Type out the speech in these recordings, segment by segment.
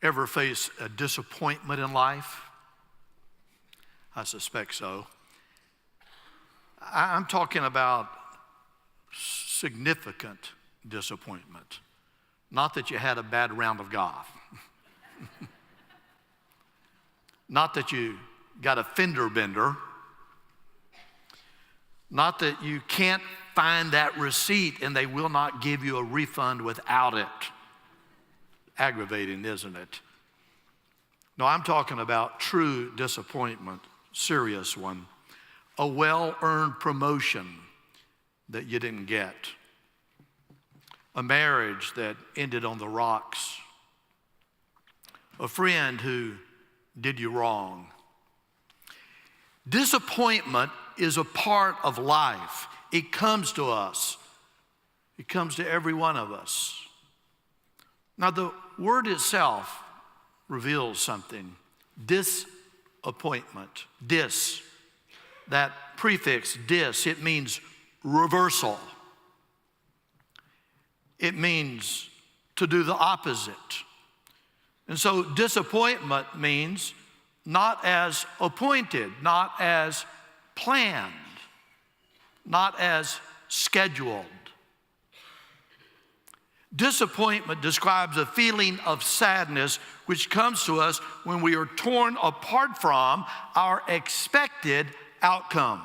Ever face a disappointment in life? I suspect so. I'm talking about significant disappointment. Not that you had a bad round of golf. Not that you got a fender bender. Not that you can't find that receipt and they will not give you a refund without it. Aggravating, isn't it? No, I'm talking about true disappointment, serious one. A well-earned promotion that you didn't get. A marriage that ended on the rocks. A friend who did you wrong. Disappointment is a part of life. It comes to us. It comes to every one of us. Now, the word itself reveals something. Disappointment. That prefix, dis, it means reversal. It means to do the opposite. And so disappointment means not as appointed, not as planned, not as scheduled. Disappointment describes a feeling of sadness which comes to us when we are torn apart from our expected outcome.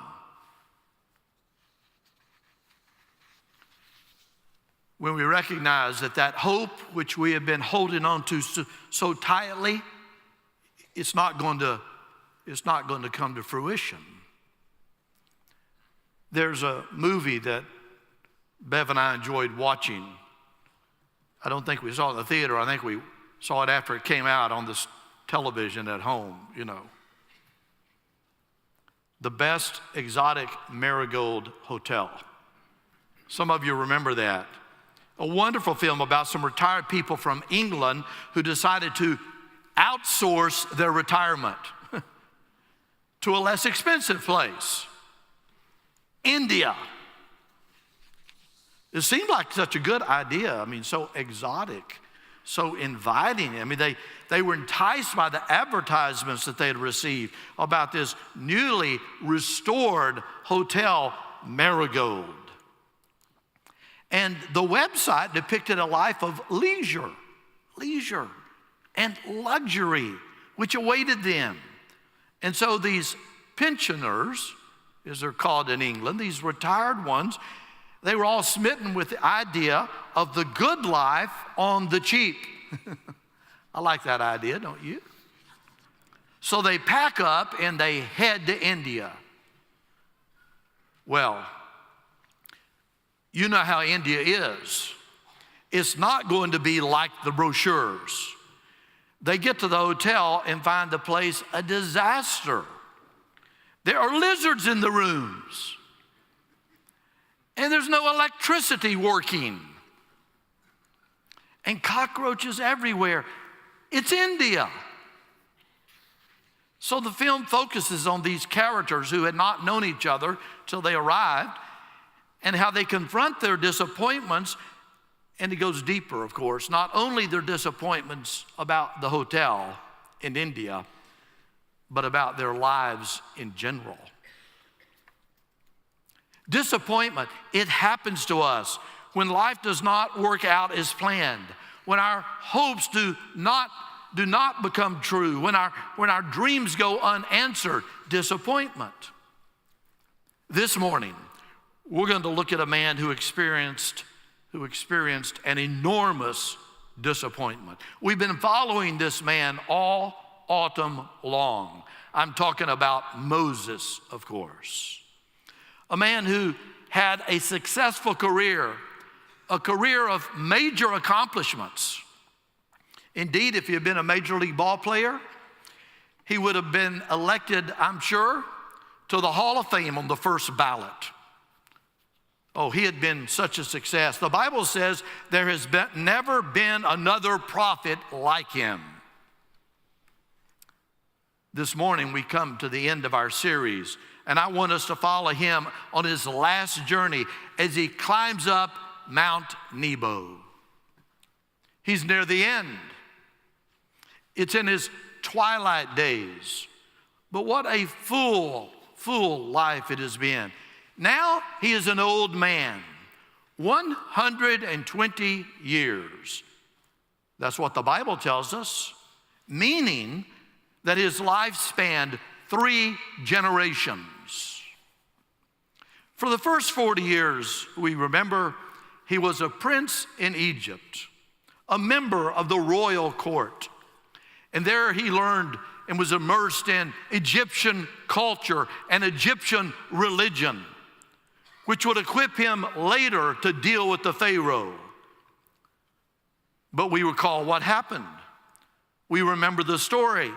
When we recognize that hope which we have been holding on to so tightly, it's not going to come to fruition. There's a movie that Bev and I enjoyed watching. I don't think we saw it in the theater. I think we saw it after it came out on this television at home, you know. The Best Exotic Marigold Hotel. Some of you remember that. A wonderful film about some retired people from England who decided to outsource their retirement to a less expensive place, India. It seemed like such a good idea. I mean, so exotic, so inviting. I mean, they were enticed by the advertisements that they had received about this newly restored hotel, Marigold. And the website depicted a life of leisure and luxury, which awaited them. And so these pensioners, as they're called in England, these retired ones, they were all smitten with the idea of the good life on the cheap. I like that idea, don't you? So they pack up and they head to India. Well, you know how India is. It's not going to be like the brochures. They get to the hotel and find the place a disaster. There are lizards in the rooms. And there's no electricity working. And cockroaches everywhere. It's India. So the film focuses on these characters who had not known each other till they arrived and how they confront their disappointments. And it goes deeper, of course, not only their disappointments about the hotel in India, but about their lives in general. Disappointment, it happens to us when life does not work out as planned, when our hopes do not become true, when our dreams go unanswered. Disappointment. This morning, we're going to look at a man who experienced an enormous disappointment. We've been following this man all autumn long. I'm talking about Moses, of course. A man who had a successful career, a career of major accomplishments. Indeed, if he had been a major league ball player, he would have been elected, I'm sure, to the Hall of Fame on the first ballot. Oh, he had been such a success. The Bible says there has never been another prophet like him. This morning we come to the end of our series, and I want us to follow him on his last journey as he climbs up Mount Nebo. He's near the end. It's in his twilight days. But what a full life it has been. Now he is an old man, 120 years. That's what the Bible tells us, meaning that his life spanned 3 generations. For the first 40 years, we remember, he was a prince in Egypt, a member of the royal court. And there he learned and was immersed in Egyptian culture and Egyptian religion, which would equip him later to deal with the Pharaoh. But we recall what happened. We remember the story.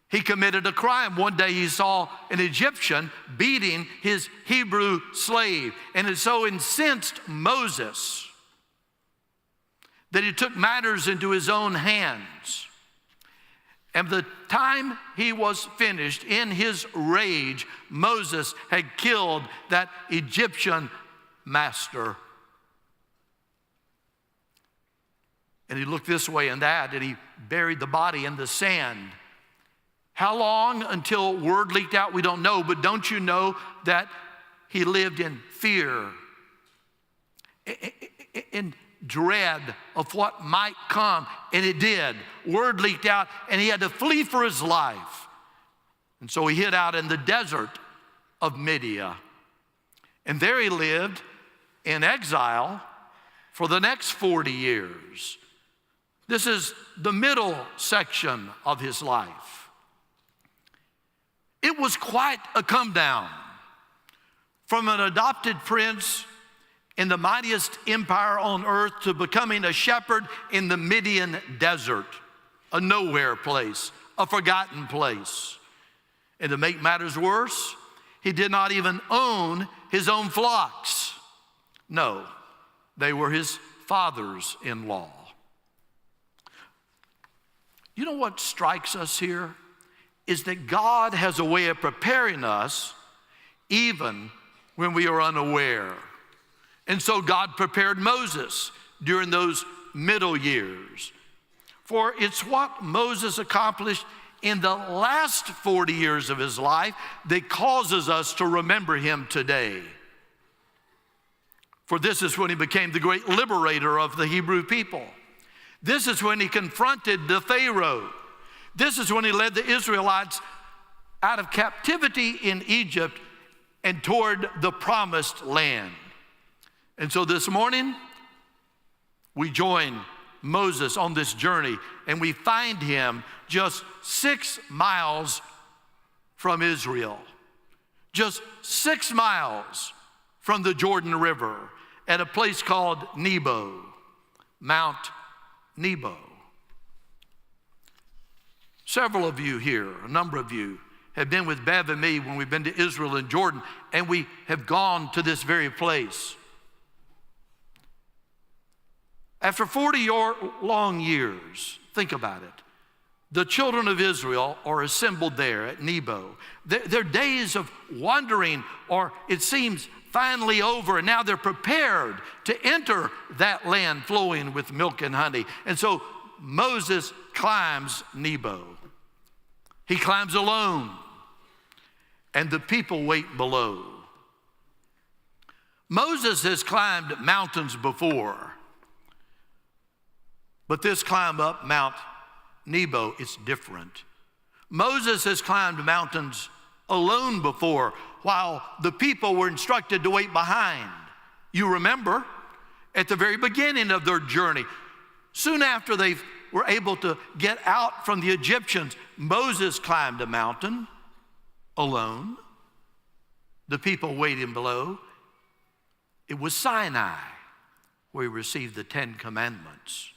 He committed a crime. One day he saw an Egyptian beating his Hebrew slave, and it so incensed Moses that he took matters into his own hands. And the time he was finished, in his rage, Moses had killed that Egyptian master. And he looked this way and that, and he buried the body in the sand. How long until word leaked out, we don't know, but don't you know that he lived in fear, in dread of what might come, and it did. Word leaked out, and he had to flee for his life. And so he hid out in the desert of Midian. And there he lived in exile for the next 40 years. This is the middle section of his life. It was quite a come down from an adopted prince in the mightiest empire on earth to becoming a shepherd in the Midian desert, a nowhere place, a forgotten place. And to make matters worse, he did not even own his own flocks. No, they were his fathers-in-law. You know what strikes us here? Is that God has a way of preparing us even when we are unaware. And so God prepared Moses during those middle years. For it's what Moses accomplished in the last 40 years of his life that causes us to remember him today. For this is when he became the great liberator of the Hebrew people. This is when he confronted the Pharaoh. This is when he led the Israelites out of captivity in Egypt and toward the promised land. And so this morning, we join Moses on this journey, and we find him just 6 miles from Israel, just 6 miles from the Jordan River, at a place called Nebo, Mount Nebo. Several of you here, a number of you, have been with Bev and me when we've been to Israel and Jordan, and we have gone to this very place. After 40 long years, think about it, the children of Israel are assembled there at Nebo. Their days of wandering are, it seems, finally over, and now they're prepared to enter that land flowing with milk and honey. And so Moses climbs Nebo. He climbs alone, and the people wait below. Moses has climbed mountains before, but this climb up Mount Nebo is different. Moses has climbed mountains alone before, while the people were instructed to wait behind. You remember, at the very beginning of their journey, soon after they were able to get out from the Egyptians, Moses climbed a mountain alone. The people waiting below. It was Sinai where he received the 10 Commandments.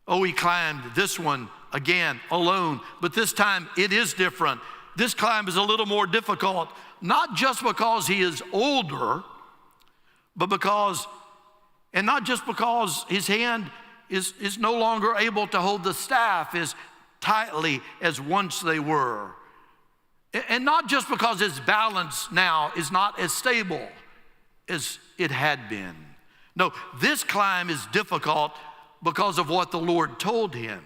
Oh, he climbed this one again alone, but this time it is different. This climb is a little more difficult, not just because he is older, but because, and not just because his hand is no longer able to hold the staff as tightly as once they were. And not just because his balance now is not as stable as it had been. No, this climb is difficult because of what the Lord told him.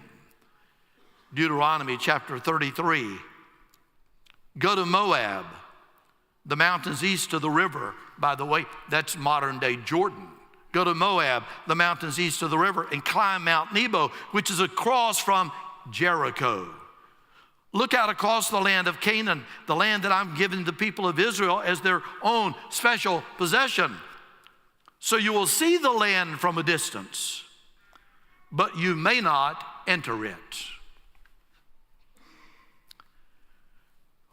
Deuteronomy chapter 33. Go to Moab, the mountains east of the river. By the way, that's modern day Jordan. Go to Moab, the mountains east of the river, and climb Mount Nebo, which is across from Jericho. Look out across the land of Canaan, the land that I'm giving the people of Israel as their own special possession. So you will see the land from a distance, but you may not enter it.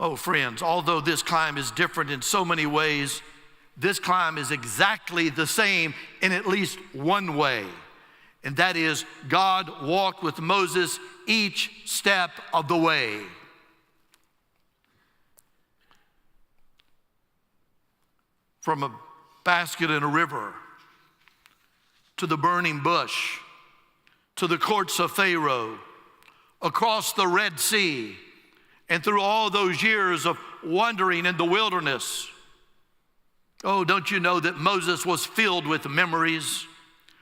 Oh, friends, although this climb is different in so many ways, this climb is exactly the same in at least one way, and that is God walked with Moses each step of the way. From a basket in a river, to the burning bush, to the courts of Pharaoh, across the Red Sea, and through all those years of wandering in the wilderness. Oh, don't you know that Moses was filled with memories,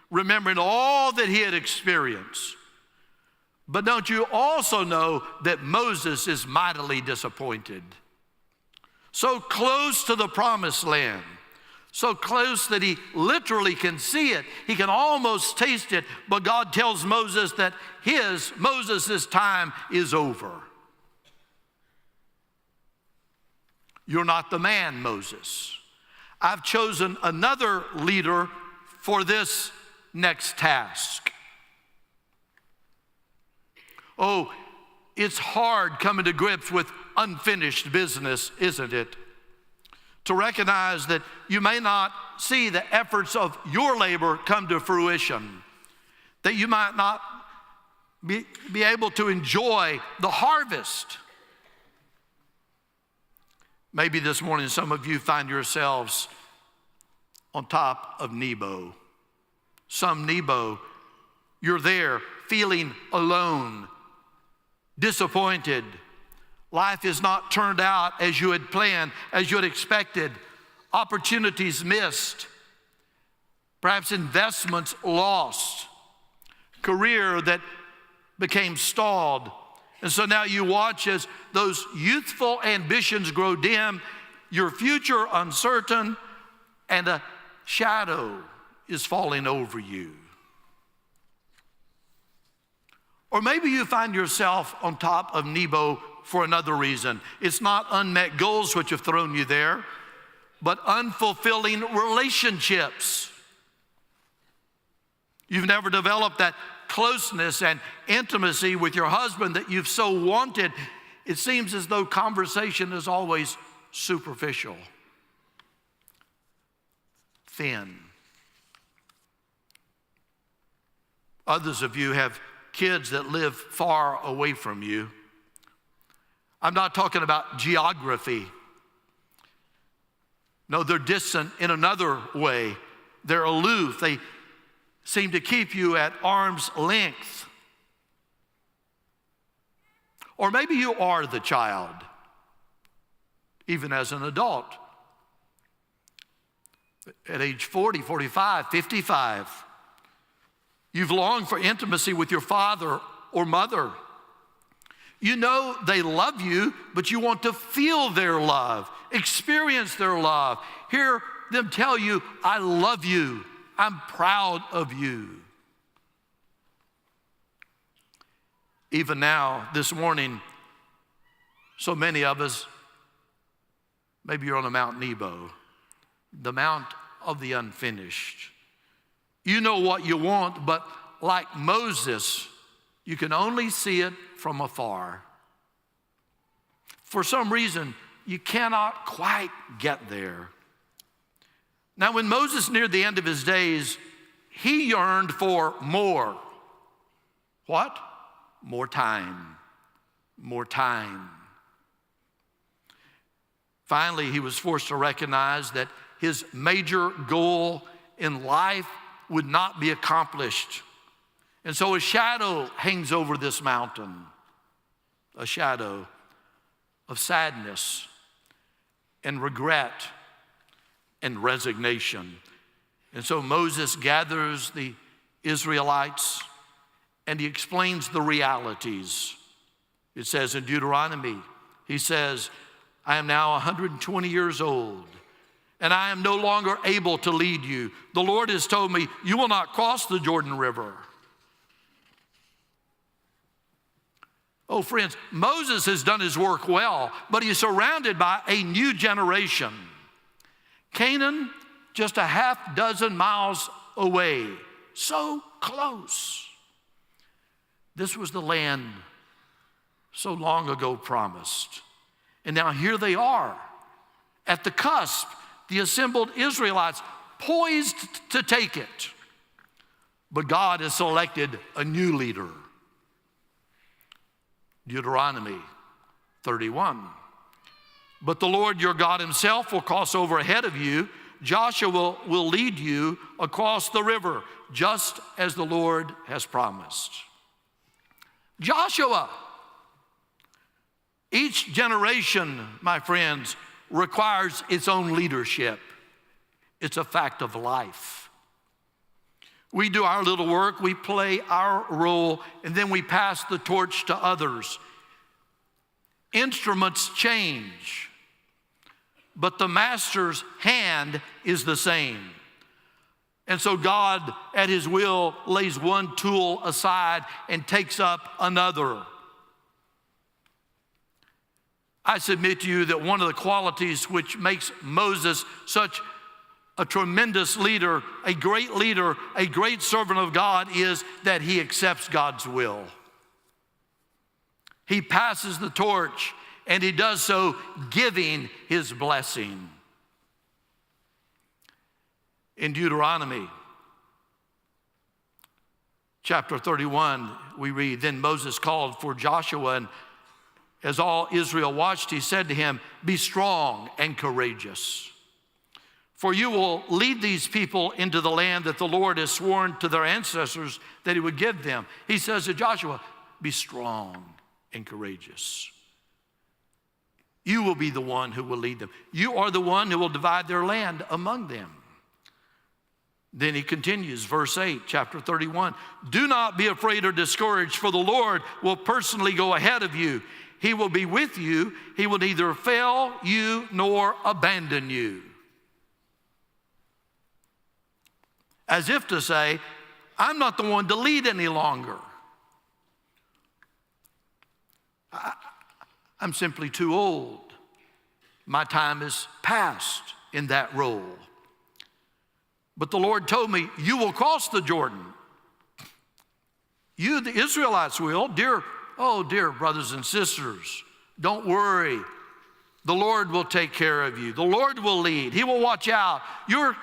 remembering all that he had experienced? But don't you also know that Moses is mightily disappointed? So close to the promised land, so close that he literally can see it. He can almost taste it, but God tells Moses that Moses' time is over. You're not the man, Moses. I've chosen another leader for this next task. Oh, it's hard coming to grips with unfinished business, isn't it? To recognize that you may not see the efforts of your labor come to fruition, that you might not be able to enjoy the harvest. Maybe this morning some of you find yourselves on top of Nebo. Some Nebo, you're there feeling alone, disappointed. Life has not turned out as you had planned, as you had expected. Opportunities missed. Perhaps investments lost. Career that became stalled. And so now you watch as those youthful ambitions grow dim, your future uncertain, and a shadow is falling over you. Or maybe you find yourself on top of Nebo for another reason. It's not unmet goals which have thrown you there, but unfulfilling relationships. You've never developed that closeness and intimacy with your husband that you've so wanted. It seems as though conversation is always superficial, thin. Others of you have kids that live far away from you. I'm not talking about geography. No, they're distant in another way. They're aloof. They seem to keep you at arm's length. Or maybe you are the child, even as an adult. At age 40, 45, 55, you've longed for intimacy with your father or mother. You know they love you, but you want to feel their love, experience their love, hear them tell you, I love you, I'm proud of you. Even now, this morning, so many of us, maybe you're on a Mount Nebo, the Mount of the Unfinished. You know what you want, but like Moses, you can only see it from afar. For some reason, you cannot quite get there. Now, when Moses neared the end of his days, he yearned for more. What? More time. More time. Finally, he was forced to recognize that his major goal in life would not be accomplished. And so a shadow hangs over this mountain, a shadow of sadness and regret and resignation. And so Moses gathers the Israelites and he explains the realities It says in Deuteronomy, he says, I am now 120 years old, and I am no longer able to lead you. The Lord has told me, you will not cross the Jordan River. Oh, friends, Moses has done his work well, but he's surrounded by a new generation. Canaan, just a half dozen miles away, so close. This was the land so long ago promised. And now here they are at the cusp, the assembled Israelites poised to take it. But God has selected a new leader. Deuteronomy 31. But the Lord your God himself will cross over ahead of you. Joshua will lead you across the river, just as the Lord has promised. Joshua. Each generation, my friends, requires its own leadership. It's a fact of life. We do our little work, we play our role, and then we pass the torch to others. Instruments change, but the master's hand is the same. And so God, at his will, lays one tool aside and takes up another. I submit to you that one of the qualities which makes Moses such a tremendous leader, a great servant of God, is that he accepts God's will. He passes the torch, and he does so giving his blessing. In Deuteronomy chapter 31, we read, then Moses called for Joshua, and as all Israel watched, he said to him, be strong and courageous, for you will lead these people into the land that the Lord has sworn to their ancestors that he would give them. He says to Joshua, be strong and courageous. You will be the one who will lead them. You are the one who will divide their land among them. Then he continues, verse 8, chapter 31. Do not be afraid or discouraged, for the Lord will personally go ahead of you. He will be with you. He will neither fail you nor abandon you. As if to say, I'm not the one to lead any longer. I'm simply too old. My time is past in that role. But the Lord told me, you will cross the Jordan. You, the Israelites, will. Dear brothers and sisters, don't worry. The Lord will take care of you. The Lord will lead. He will watch out. Your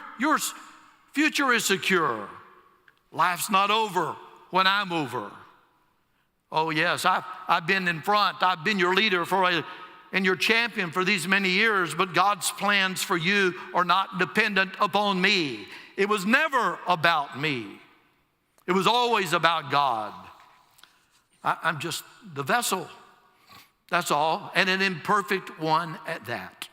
future is secure. Life's not over when I'm over. Oh yes, I've been in front. I've been your leader and your champion for these many years, but God's plans for you are not dependent upon me. It was never about me. It was always about God. I'm just the vessel, that's all, and an imperfect one at that.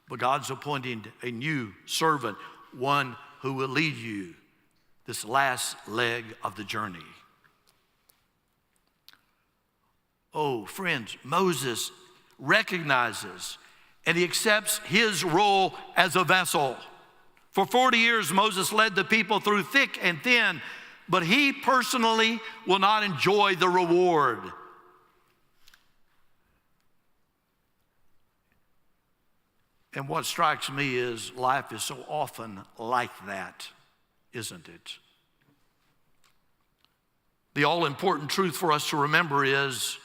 But God's appointing a new servant, one who will lead you this last leg of the journey. Oh, friends, Moses recognizes and he accepts his role as a vessel. For 40 years, Moses led the people through thick and thin, but he personally will not enjoy the reward. And what strikes me is life is so often like that, isn't it? The all-important truth for us to remember is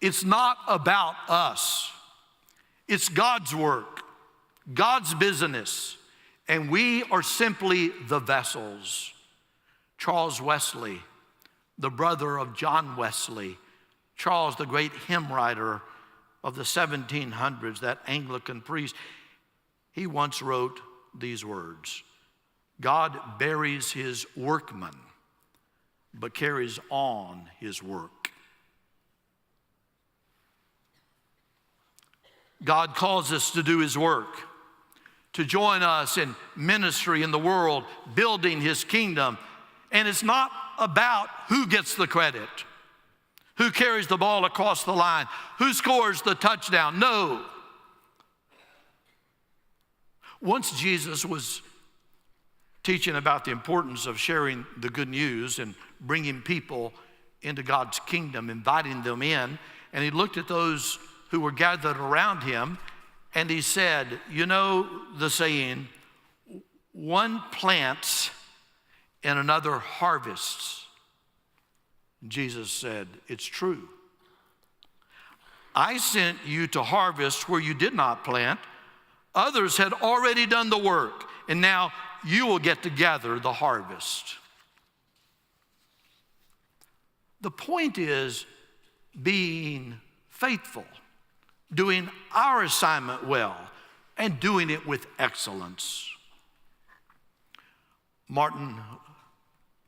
it's not about us. It's God's work, God's business, and we are simply the vessels. Charles Wesley, the brother of John Wesley, Charles, the great hymn writer of the 1700s, that Anglican priest, he once wrote these words: God buries his workman, but carries on his work. God calls us to do his work, to join us in ministry in the world, building his kingdom. And it's not about who gets the credit. Who carries the ball across the line? Who scores the touchdown? No. Once Jesus was teaching about the importance of sharing the good news and bringing people into God's kingdom, inviting them in, and he looked at those who were gathered around him, and he said, you know the saying, one plants and another harvests. Jesus said, it's true. I sent you to harvest where you did not plant. Others had already done the work, and now you will get to gather the harvest. The point is being faithful, doing our assignment well, and doing it with excellence.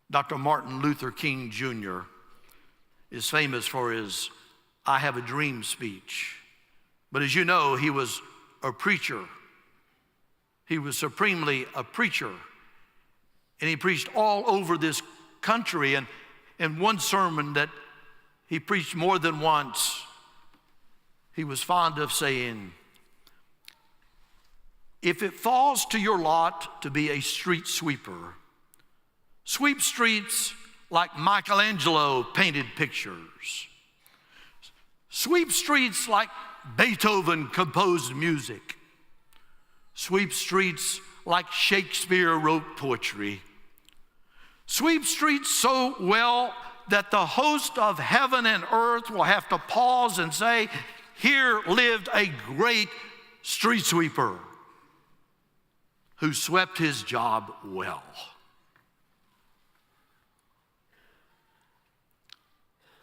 Dr. Martin Luther King Jr. is famous for his I Have a Dream speech. But as you know, he was a preacher. He was supremely a preacher. And he preached all over this country. And in one sermon that he preached more than once, he was fond of saying, if it falls to your lot to be a street sweeper, sweep streets like Michelangelo painted pictures. Sweep streets like Beethoven composed music. Sweep streets like Shakespeare wrote poetry. Sweep streets so well that the host of heaven and earth will have to pause and say, here lived a great street sweeper who swept his job well.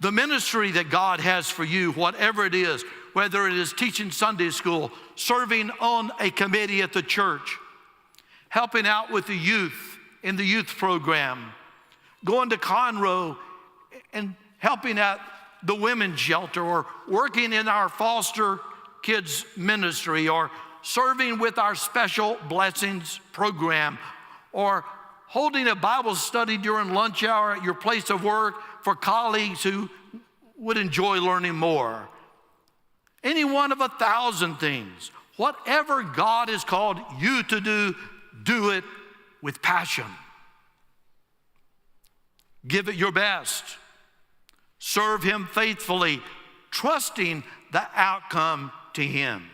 The ministry that God has for you, whatever it is, whether it is teaching Sunday school, serving on a committee at the church, helping out with the youth in the youth program, going to Conroe and helping at the women's shelter, or working in our foster kids ministry, or serving with our special blessings program, or holding a Bible study during lunch hour at your place of work for colleagues who would enjoy learning more. Any one of 1,000 things. Whatever God has called you to do, do it with passion. Give it your best. Serve him faithfully, trusting the outcome to him.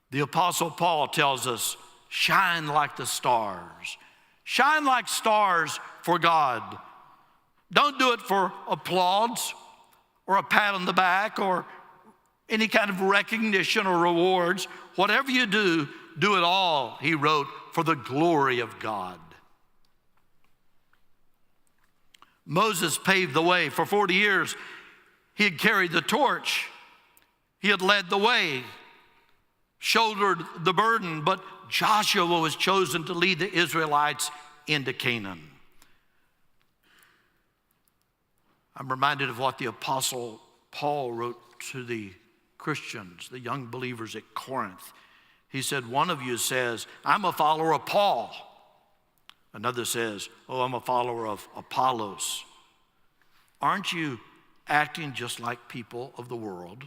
The Apostle Paul tells us, shine like the stars. Shine like stars for God. Don't do it for applause or a pat on the back or any kind of recognition or rewards. Whatever you do, do it all, he wrote, for the glory of God. Moses paved the way. For 40 years, he had carried the torch. He had led the way, shouldered the burden, but Joshua was chosen to lead the Israelites into Canaan. I'm reminded of what the Apostle Paul wrote to the Christians, the young believers at Corinth. He said, one of you says, I'm a follower of Paul. Another says, oh, I'm a follower of Apollos. Aren't you acting just like people of the world?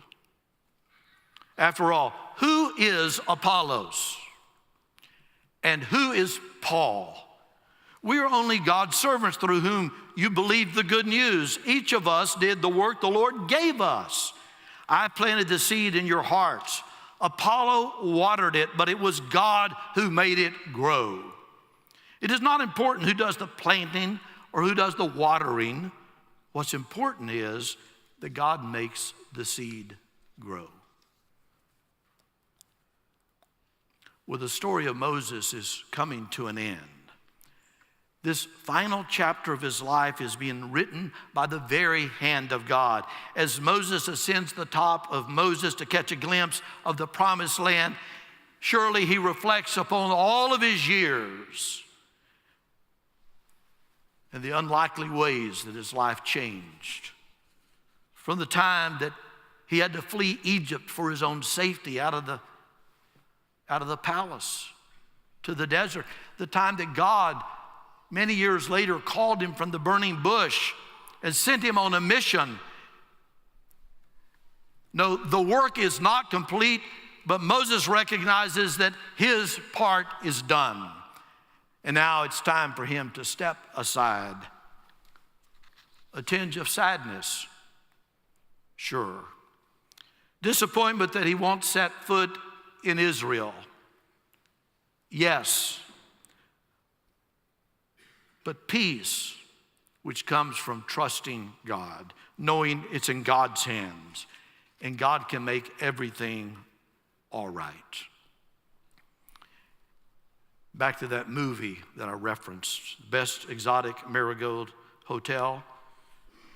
After all, who is Apollos? And who is Paul? We are only God's servants through whom you believed the good news. Each of us did the work the Lord gave us. I planted the seed in your hearts. Apollo watered it, but it was God who made it grow. It is not important who does the planting or who does the watering. What's important is that God makes the seed grow. Well, the story of Moses is coming to an end. This final chapter of his life is being written by the very hand of God. As Moses ascends the top of Moses to catch a glimpse of the promised land, surely he reflects upon all of his years and the unlikely ways that his life changed. From the time that he had to flee Egypt for his own safety out of the palace to the desert, the time that God many years later called him from the burning bush and sent him on a mission. No, the work is not complete, but Moses recognizes that his part is done. And now it's time for him to step aside. A tinge of sadness, sure. Disappointment that he won't set foot in Israel, yes. But peace, which comes from trusting God, knowing it's in God's hands, and God can make everything all right. Back to that movie that I referenced, Best Exotic Marigold Hotel.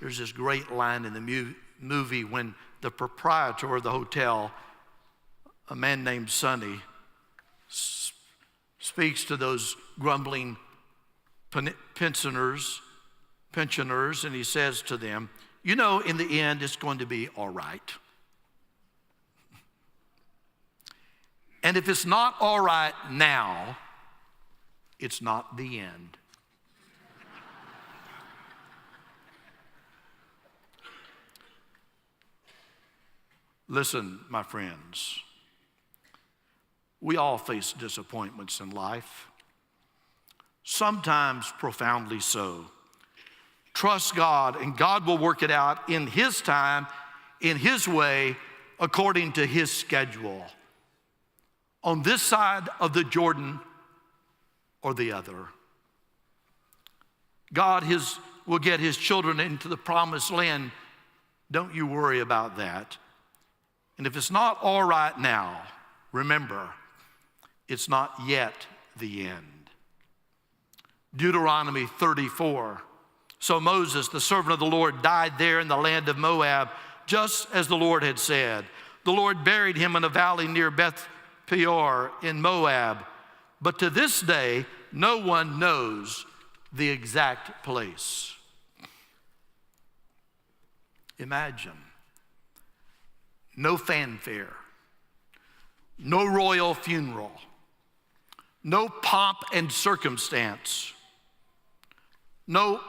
There's this great line in the movie when the proprietor of the hotel, a man named Sonny, speaks to those grumbling pensioners, and he says to them, you know, in the end, it's going to be all right. And if it's not all right now, it's not the end. Listen, my friends, we all face disappointments in life, sometimes profoundly so. Trust God, and God will work it out in His time, in His way, according to His schedule. On this side of the Jordan or the other. God will get His children into the promised land. Don't you worry about that. And if it's not all right now, remember, it's not yet the end. Deuteronomy 34. So Moses, the servant of the Lord, died there in the land of Moab, just as the Lord had said. The Lord buried him in a valley near Beth Peor in Moab. But to this day, no one knows the exact place. Imagine. No fanfare, no royal funeral, no pomp and circumstance, no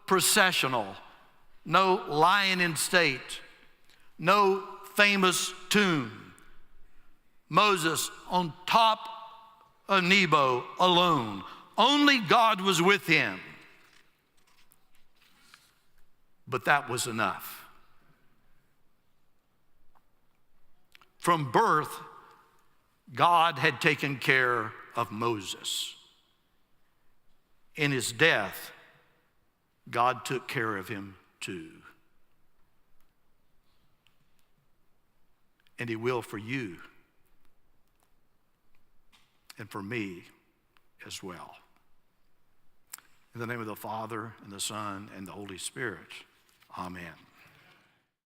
processional, no lion in state, no famous tomb. Moses on top of Nebo alone. Only God was with him. But that was enough. From birth, God had taken care of Moses. In his death, God took care of him too. And He will for you and for me as well. In the name of the Father, and the Son, and the Holy Spirit, amen.